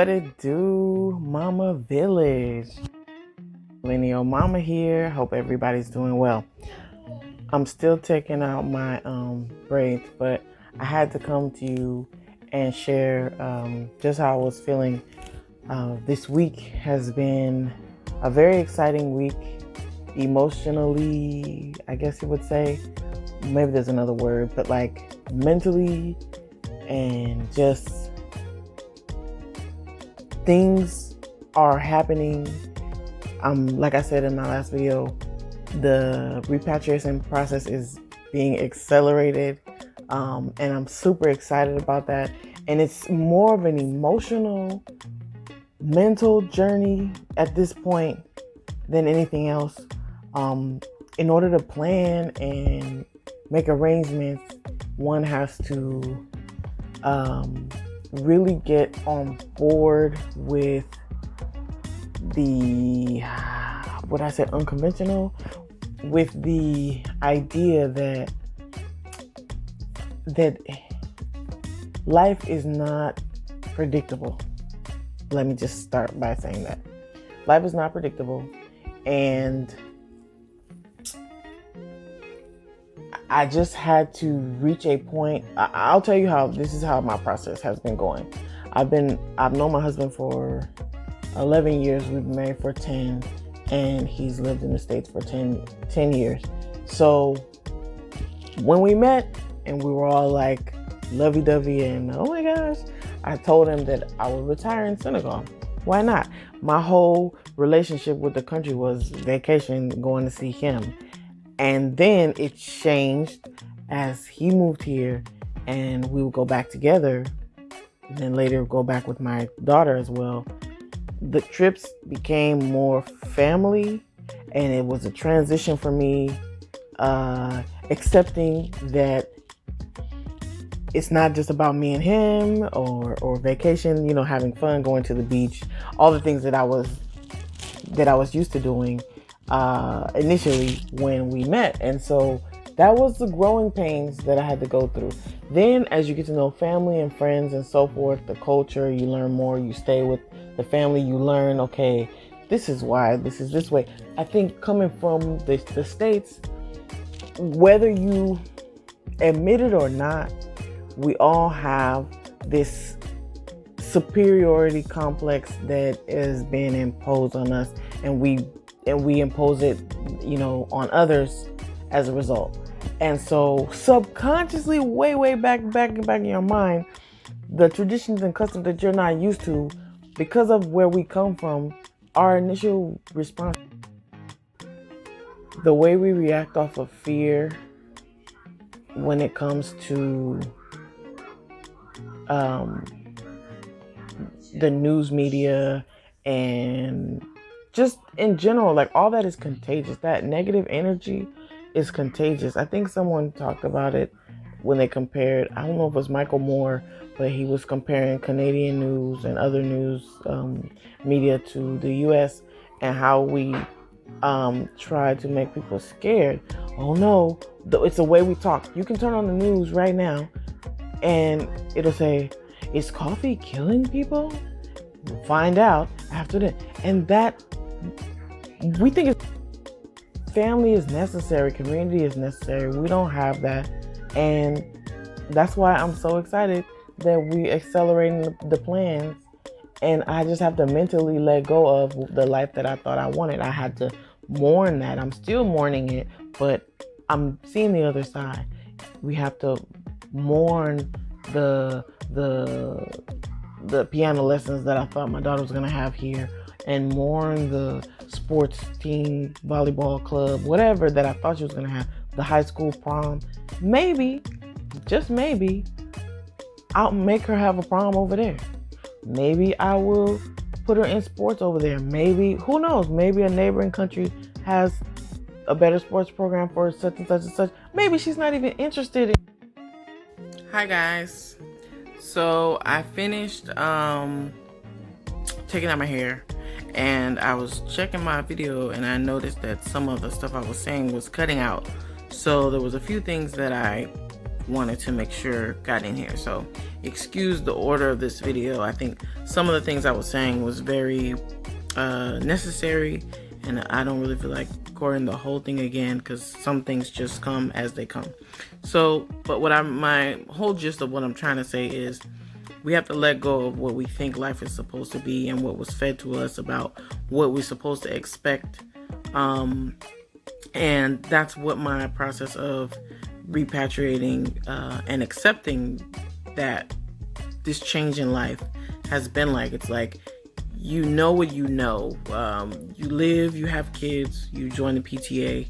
What it do, Mama Village? Millennial Mama here. Hope everybody's doing well. I'm still taking out my braids, but I had to come to you and share just how I was feeling. This week has been a very exciting week, emotionally, I guess you would say. Maybe there's another word, but like mentally, and just things are happening. Like I said in my last video, the repatriation process is being accelerated, and I'm super excited about that. And it's more of an emotional, mental journey at this point than anything else. In order to plan and make arrangements, one has to really get on board with the, what I said, unconventional, with the idea that life is not predictable. Let me just start by saying that. Life is not predictable, and I just had to reach a point. I'll tell you how my process has been going. I've known my husband for 11 years. We've been married for 10, and he's lived in the States for 10 years. So when we met and we were all like lovey-dovey and oh my gosh, I told him that I would retire in Senegal. Why not? My whole relationship with the country was vacation, going to see him. And then it changed as he moved here, and we would go back together, and then later go back with my daughter as well. The trips became more family, and it was a transition for me, accepting that it's not just about me and him or vacation, having fun, going to the beach, all the things that I was used to doing initially when we met. And so that was the growing pains that I had to go through. Then as you get to know family and friends and so forth, the culture, you learn more, you stay with the family, you learn, okay, this is why this is this way. I think coming from the States, whether you admit it or not, we all have this superiority complex that is being imposed on us, and we impose it, on others as a result. And so subconsciously, way back in your mind, the traditions and customs that you're not used to, because of where we come from, our initial response, the way we react off of fear when it comes to the news media and just in general, like all that is contagious. That negative energy is contagious. I think someone talked about it when they compared, I don't know if it was Michael Moore, but he was comparing Canadian news and other news media to the US, and how we try to make people scared. Oh no, it's the way we talk. You can turn on the news right now and it'll say, is coffee killing people? We'll find out after that. And that, we think family is necessary, community is necessary. We don't have that. And that's why I'm so excited that we accelerating the plans. And I just have to mentally let go of the life that I thought I wanted. I had to mourn that. I'm still mourning it, but I'm seeing the other side. We have to mourn the piano lessons that I thought my daughter was going to have here, and mourn the sports team, volleyball club, whatever that I thought she was going to have, the high school prom. Maybe, just maybe, I'll make her have a prom over there. Maybe I will put her in sports over there. Maybe, who knows, maybe a neighboring country has a better sports program for such and such and such. Maybe she's not even interested in. Hi guys. So I finished taking out my hair, and I was checking my video, and I noticed that some of the stuff I was saying was cutting out. So there was a few things that I wanted to make sure got in here. So excuse the order of this video. I think some of the things I was saying was very necessary, and I don't really feel like recording the whole thing again because some things just come as they come. So, but my whole gist of what I'm trying to say is we have to let go of what we think life is supposed to be and what was fed to us about what we're supposed to expect. And that's what my process of repatriating and accepting that this change in life has been like. It's like, you know what you know. You live, you have kids, you join the PTA,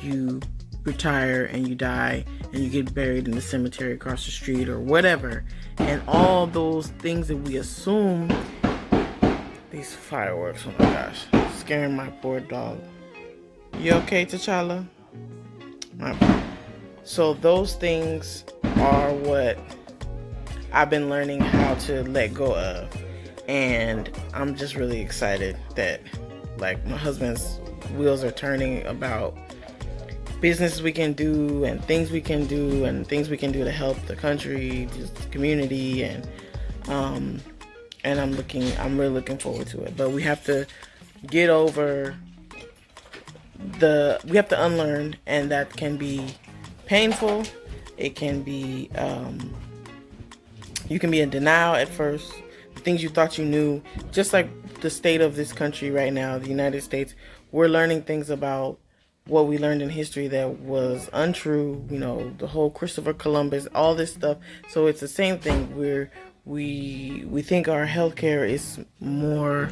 you retire and you die and you get buried in the cemetery across the street or whatever. And all those things that we assume, these fireworks, oh my gosh, scaring my poor dog. You okay, T'Challa? So those things are what I've been learning how to let go of. And I'm just really excited that, like, my husband's wheels are turning about business we can do and things we can do and things we can do to help the country, just the community, and I'm really looking forward to it. But we have to get over we have to unlearn, and that can be painful. It can be you can be in denial at first. Things you thought you knew, just like the state of this country right now, the United States, we're learning things about what we learned in history that was untrue, you know, the whole Christopher Columbus, all this stuff. So it's the same thing where we think our healthcare is more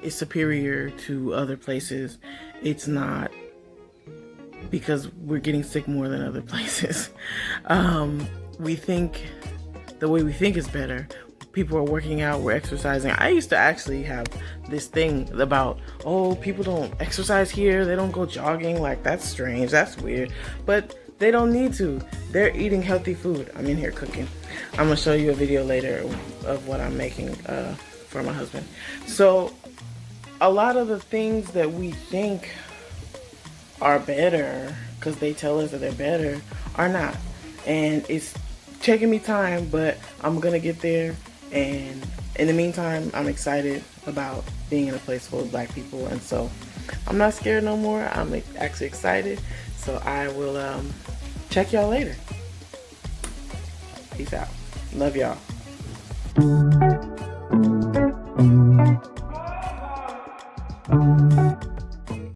is superior to other places. It's not, because we're getting sick more than other places. We think the way we think is better. People are working out, we're exercising. I used to actually have this thing about, oh, people don't exercise here, they don't go jogging, like, that's strange, that's weird. But they don't need to. They're eating healthy food. I'm in here cooking. I'm gonna show you a video later of what I'm making for my husband. So a lot of the things that we think are better because they tell us that they're better are not. And it's taking me time, but I'm gonna get there. And in the meantime, I'm excited about being in a place full of Black people. And so I'm not scared no more. I'm actually excited. So I will check y'all later. Peace out. Love y'all.